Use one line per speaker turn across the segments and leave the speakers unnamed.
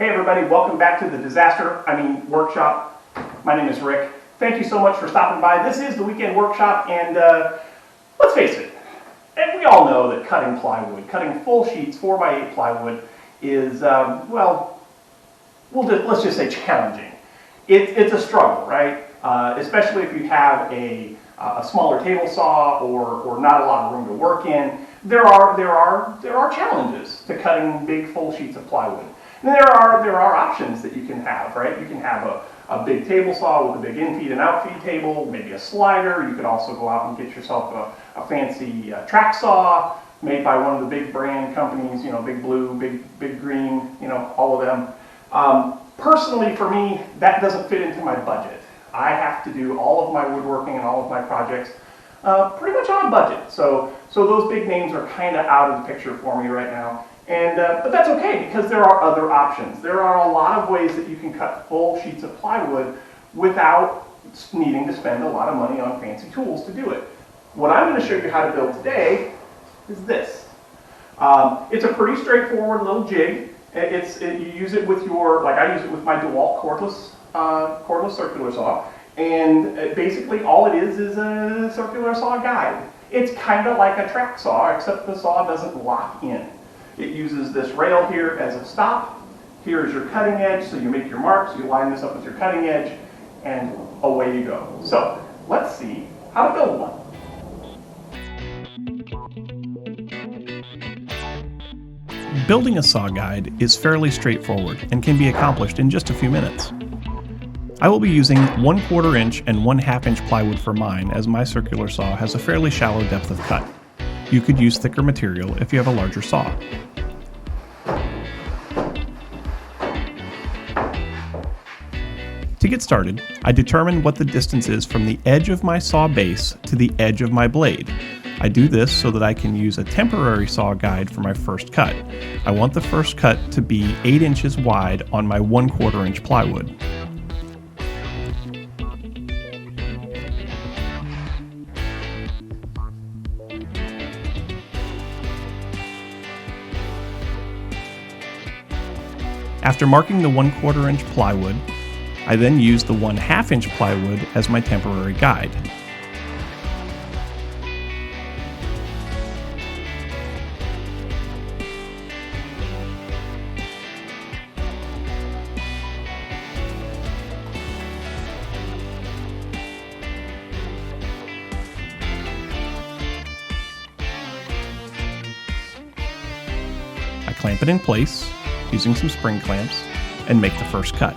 Hey everybody, welcome back to the workshop. My name is Rick. Thank you so much for stopping by. This is the weekend workshop, and let's face it, and we all know that cutting plywood, cutting full sheets 4x8 plywood is, let's just say challenging. It's a struggle, right? Especially if you have a smaller table saw or not a lot of room to work in. There are challenges to cutting big full sheets of plywood. And there are options that you can have, right? You can have a big table saw with a big infeed and outfeed table, maybe a slider. You could also go out and get yourself a fancy track saw made by one of the big brand companies, Big Blue, Big Green, all of them. Personally, for me, that doesn't fit into my budget. I have to do all of my woodworking and all of my projects pretty much on a budget. So those big names are kind of out of the picture for me right now. But that's okay, because there are other options. There are a lot of ways that you can cut full sheets of plywood without needing to spend a lot of money on fancy tools to do it. What I'm going to show you how to build today is this. It's a pretty straightforward little jig. You use it with I use it with my DeWalt cordless circular saw. And basically all it is a circular saw guide. It's kind of like a track saw, except the saw doesn't lock in. It uses this rail here as a stop. Here is your cutting edge, so you make your marks, you line this up with your cutting edge, and away you go. So let's see how to build one.
Building a saw guide is fairly straightforward and can be accomplished in just a few minutes. I will be using 1/4 inch and 1/2 inch plywood for mine, as my circular saw has a fairly shallow depth of cut. You could use thicker material if you have a larger saw. To get started, I determine what the distance is from the edge of my saw base to the edge of my blade. I do this so that I can use a temporary saw guide for my first cut. I want the first cut to be 8 inches wide on my 1/4 inch plywood. After marking the 1/4 inch plywood, I then use the 1/2 inch plywood as my temporary guide. I clamp it in place using some spring clamps and make the first cut.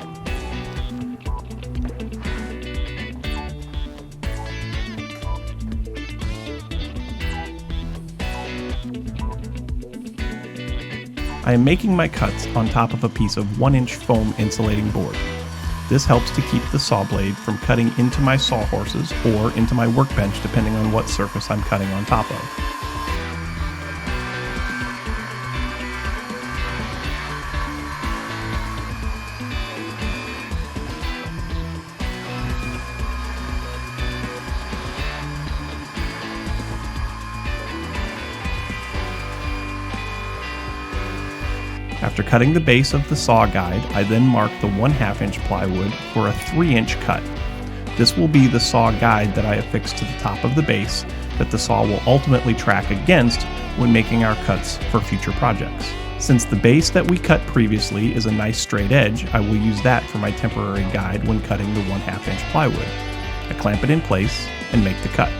I am making my cuts on top of a piece of 1-inch foam insulating board. This helps to keep the saw blade from cutting into my sawhorses or into my workbench, depending on what surface I'm cutting on top of. After cutting the base of the saw guide, I then mark the 1/2 inch plywood for a 3-inch cut. This will be the saw guide that I affix to the top of the base that the saw will ultimately track against when making our cuts for future projects. Since the base that we cut previously is a nice straight edge, I will use that for my temporary guide when cutting the 1/2 inch plywood. I clamp it in place and make the cut.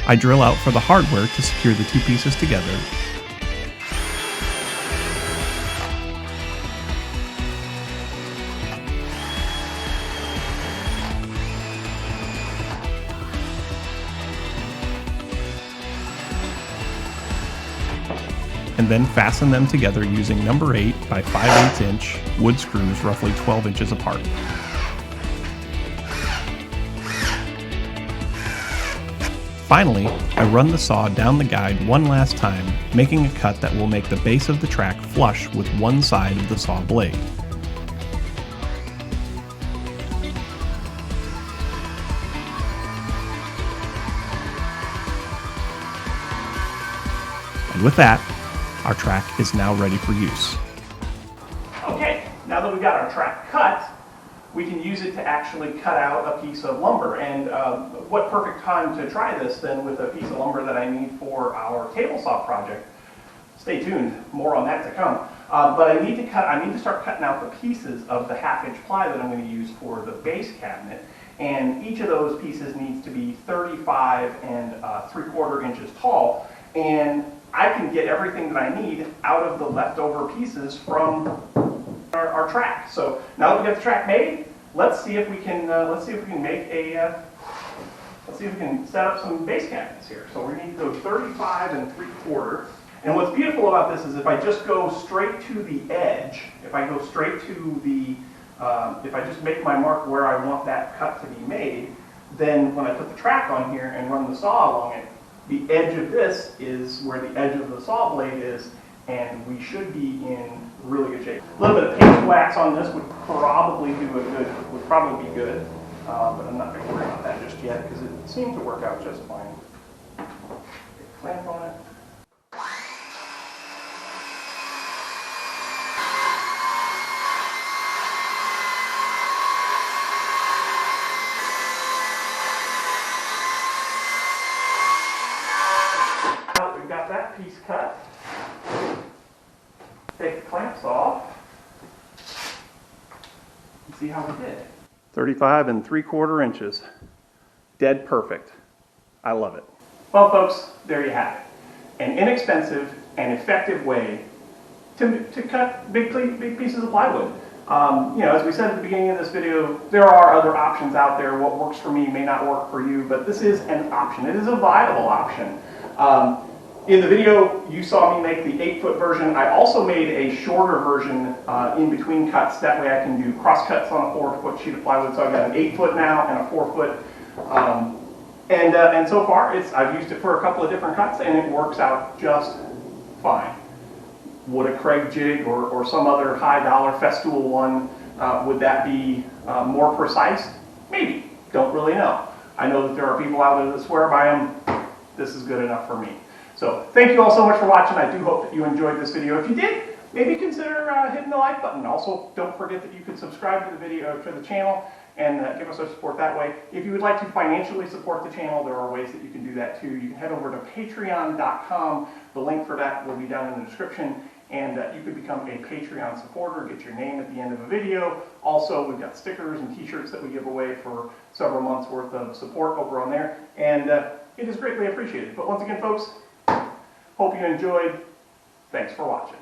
I drill out for the hardware to secure the two pieces together. And then fasten them together using number 8 by 5/8 inch wood screws roughly 12 inches apart. Finally, I run the saw down the guide one last time, making a cut that will make the base of the track flush with one side of the saw blade. And with that, our track is now ready for use.
Okay, now that we've got our track cut, we can use it to actually cut out a piece of lumber. And what perfect time to try this than with a piece of lumber that I need for our table saw project. Stay tuned, more on that to come. But I need to start cutting out the pieces of the 1/2 inch ply that I'm going to use for the base cabinet. And each of those pieces needs to be 35 and 3/4 inches tall. And I can get everything that I need out of the leftover pieces from our track. So now that we got the track made, let's see if we can make a let's see if we can set up some base cabinets here. So we need to go 35 and 3/4. And what's beautiful about this is if I just go straight to the edge, if I go straight to the if I just make my mark where I want that cut to be made, then when I put the track on here and run the saw along it, the edge of this is where the edge of the saw blade is, and we should be in really good shape. A little bit of paint wax on this would probably be good, but I'm not going to worry about that just yet because it seemed to work out just fine. Get a clamp on it. Now that we've got that piece cut, take the clamps off and see how we did. 35 and 3/4 inches. Dead perfect. I love it. Well, folks, there you have it. An inexpensive and effective way to cut big pieces of plywood. As we said at the beginning of this video, there are other options out there. What works for me may not work for you, but this is an option. It is a viable option. In the video, you saw me make the 8-foot version. I also made a shorter version in between cuts. That way I can do cross cuts on a 4-foot sheet of plywood. So I've got an 8-foot now and a 4-foot. And so far, I've used it for a couple of different cuts, and it works out just fine. Would a Craig jig or some other high-dollar Festool one, would that be more precise? Maybe. Don't really know. I know that there are people out there that swear by them. This is good enough for me. So thank you all so much for watching. I do hope that you enjoyed this video. If you did, maybe consider hitting the like button. Also, don't forget that you can subscribe to the channel and give us our support that way. If you would like to financially support the channel, there are ways that you can do that too. You can head over to patreon.com. The link for that will be down in the description. And you could become a Patreon supporter, get your name at the end of a video. Also, we've got stickers and t-shirts that we give away for several months worth of support over on there. And it is greatly appreciated. But once again, folks, hope you enjoyed. Thanks for watching.